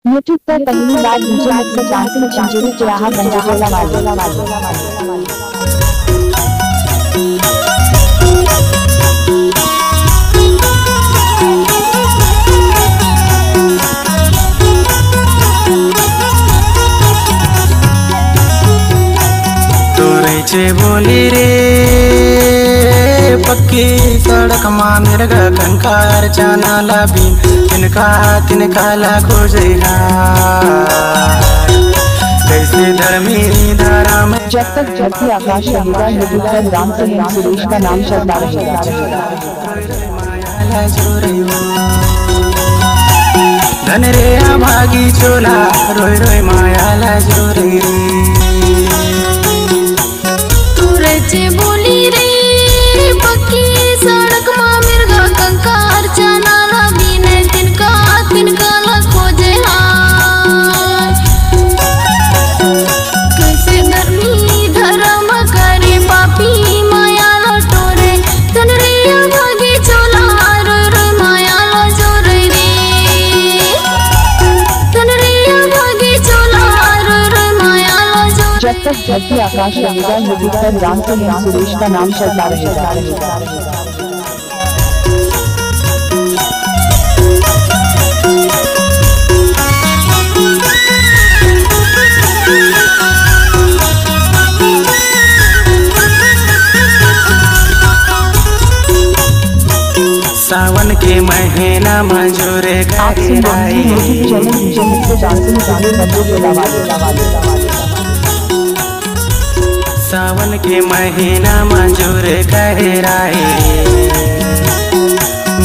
YouTube पर पहली बार DJ mixer dancing Chincholi चौराहा गंजटोला वाले। बोली रे पक्की सड़क माँ मिर्गा कंकार जाना लाबी तिनका लाखो जइहा कैसे धर्मी धारा में जब तक जबकि आकाश रहेगा यूट्यूबर राम सलीम सुरेश का नाम चलता रहेगा। धन रे भागी चोला रोय रोय माया लाजो रे बोली रे पक्की सड़क माँ मिर्गा कंकार जाना लाबी ने तिनका लखो जहां कैसे धर्मी धर्म करे पापी माया लटोरे तन रे भागे चोला रोय रोय माया लजो रे तन रे भागे चोला रोय रोय माया लजो। जब तक जबकि आकाश रहेगा यूट्यूबर राम सलीम सुरेश का नाम चलता रहेगा। सावन के महीना मंजूरे सावन के महीना मंजूर कहराए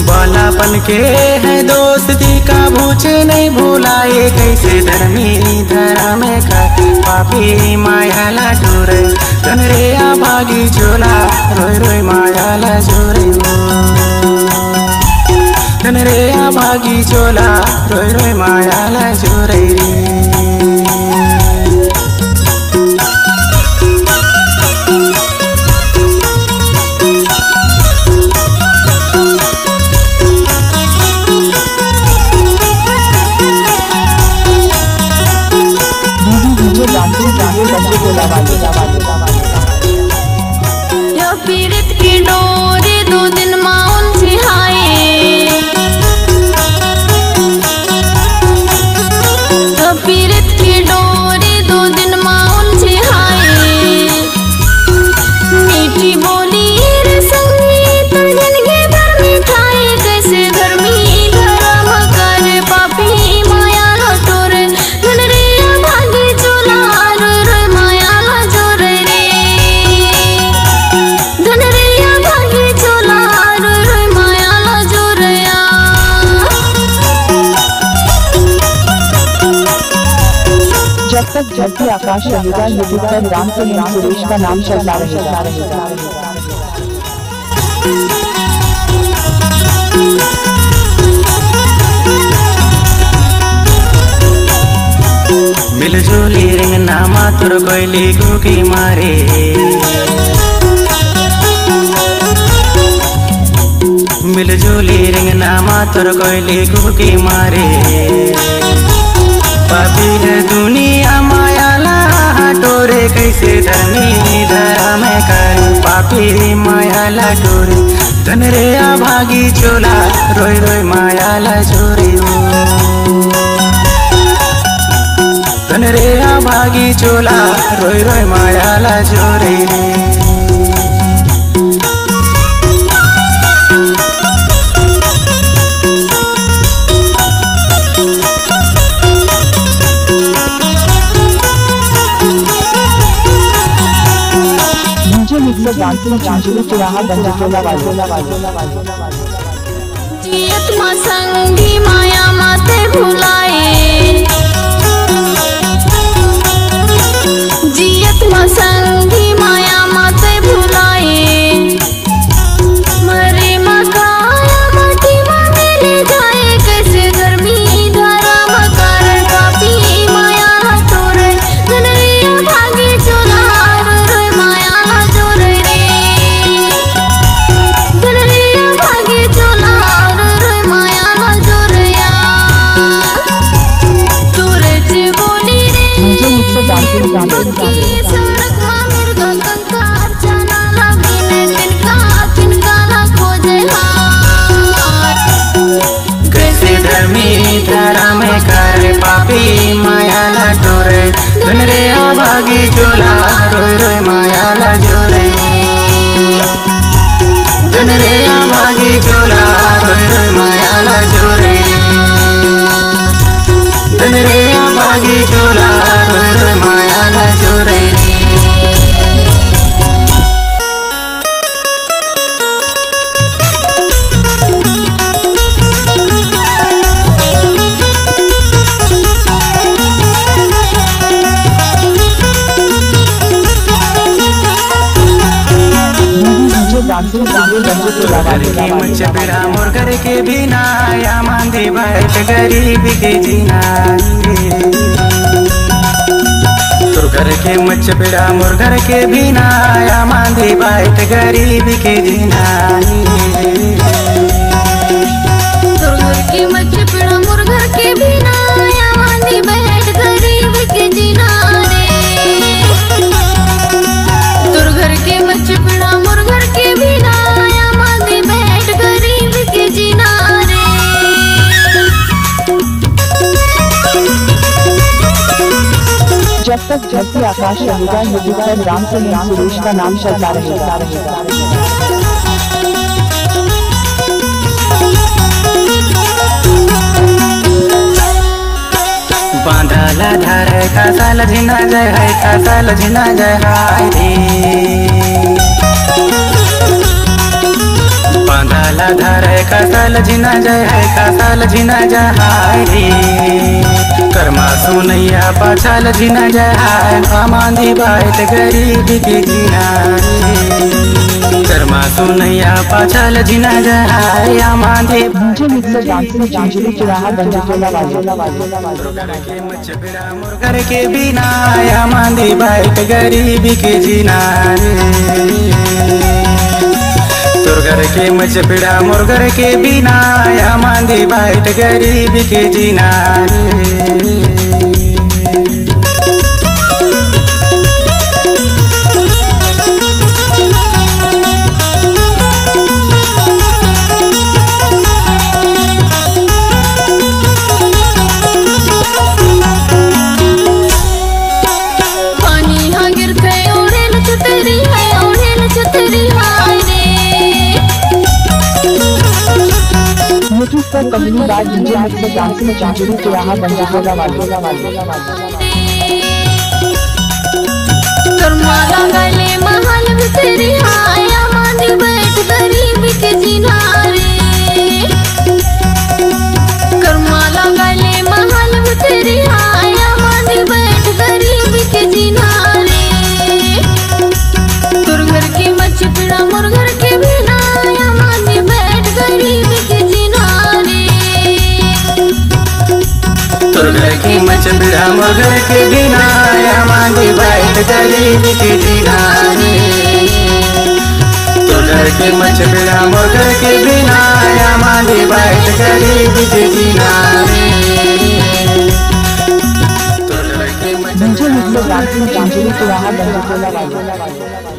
बालापन के है दोस्ती का भूचे नहीं भूलाए कैसे धर्मी धरा में का पापी माया ला टोरे तन रे भागी चोला रोय रोय माया ला जोरे तन रे भागी चोला रोय रोय माया ला जोरे पीड़ित की डोरी 2 दिन माउन सिहाए पीड़ित की डोरी 2 दिन माउन सिहाए मीठी बोली रे संगीत जिंदगी भर मिठाई कैसे धर्मी धर्म करे पापी माया लटोरे धन रे भागी चोला रोय रोय माया लजो रे धन रे भागी चोला रोय रोय माया लजो रे। जब तक जबकि आकाश रहेगा यूट्यूबर राम सलीम सुरेश का नाम चलता रहेगा। मिलजुली रिंग नामा तुर कोयली गुकी मारे मिलजुली रिंग नामा तुर कोयली गुकी मारे पापी है दुनिया माया ला टोरे कैसे धर्मी धरा में कर पापी माया ला टोरे धन रे भागी चोला रोय रोय माया ला जोरे धन रे भागी चोला रोय रोय माया ला जोरे मिक्सर डांसिंग चिंचोली चौराहा गंजटोला वाले। जियत माँ संगी माया माते भुलाए जियत माँ संगी माया माते भुलाए मरे माँ काया माटी माँ ले जाए कैसे धर्मी धारा मकार पापी माया टोरे धन रे भागी चोला रोय रोय माया लजो रे धन रे भागी चोला रोय रोय माया लजो रे। सड़क में मिर्गा कंकार चना लगी तिनका तिनका ना खोजे हार। कैसे धर्मी धर्म करे पापी माया ला डोरे धन रे आभागी चोला रोय रोय माया ला जोरे धन रे आभागी चोला रोय रोय माया ला जोरे धन रे आभागी चोला रोय रोय माया ला जोरे। चपेड़ा मोर घर के बिना या मांदी बैठ गरीब के जीना तोर घर के मचपेड़ा मोर घर के बिना या मांदी बैठ गरीब के जीना तोर घर के मचपेड़ा मोर घर के बिना या मांदी बैठ गरीब के जीना रे। तोर घर के मचपेड़ा मोर घर के बिना या मांदी बैठ गरीब के जीना रे। जब तक धरती आकाश रहेगा युद्ध पर राम से सुरेश का नाम चलता रहेगा। बांधला धारे कासल झिना जय है कासल झिना जय हाय रे बांधला धारे कासल झिना जय है कासल झिना जय हाय रे कर्मा सुनैया पाछल झिना जय हाय मांदी बैठ गरीब के जीना कर्मा सुनैया पाछल झिना जय हाय मांदी मुझे मिक्सर डांसिंग चांचली चुराहा गंजटोला के मचपेड़ा मोर घर के बिना या मांदी बैठ गरीब के जीना तोर घर के मचपेड़ा मोर घर के बिना या मांदी बैठ गरीब के जीना पर पहली बार मुझे मिक्सर डांसिंग चांचली चुराहा गंजटोला माला गले महल भितरी आया मांदी बैठ गरीब के जीना रे। करमाला गले महल भितरी आया मांदी बैठ गरीब के जीना रे। तोर घर के मचपेड़ा मोर घर के बिना आया मांदी बैठ गरीब के जीना रे। तोर घर के मचपेड़ा मोर घर के बिना या मांदी बैठ गरीब के जीना तोर घर के मचपेड़ा मोर घर के बिना या मांदी बैठ गरीब के जीना मुझे मिक्सर डांसिंग चांचली चुराहा गंजटोला